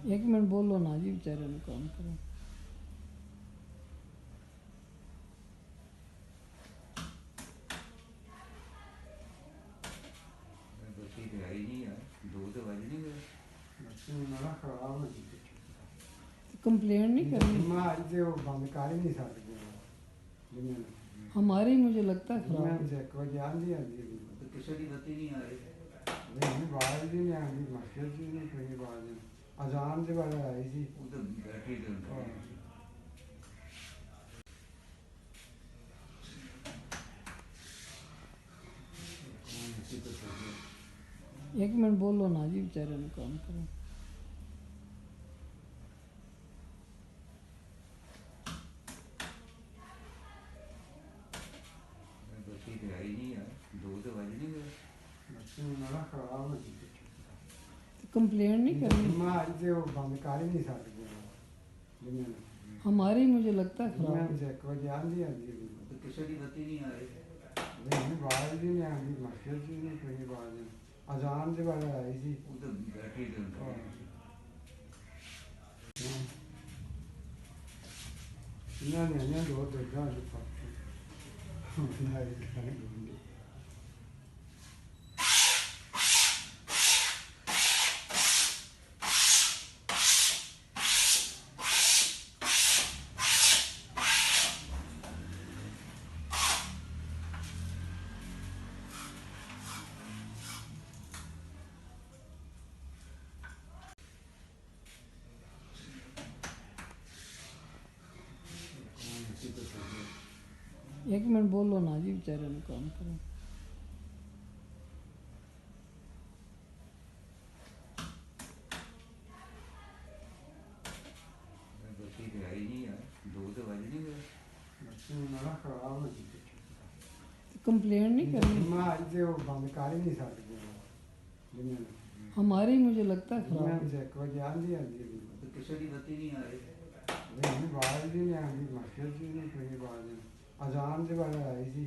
एक मिनट बोलो ना जी, बेचारे ने काम करो। कंप्लेंट नहीं करनी हमारी, मुझे लगता है खराब अजान के बाद आई थी एक मिनट बोलो ना जी, बेचारे ने काम करो। कंप्लेंट नहीं करनी हमारी, मुझे लगता है खराब अजान के बाद आई थी इन्होंने दो देखा एक मिनट बोलो ना जी, बेचारे ने काम करो। कंप्लेंट नहीं करनी हमारी, मुझे लगता है खराब अजान के बाद आई थी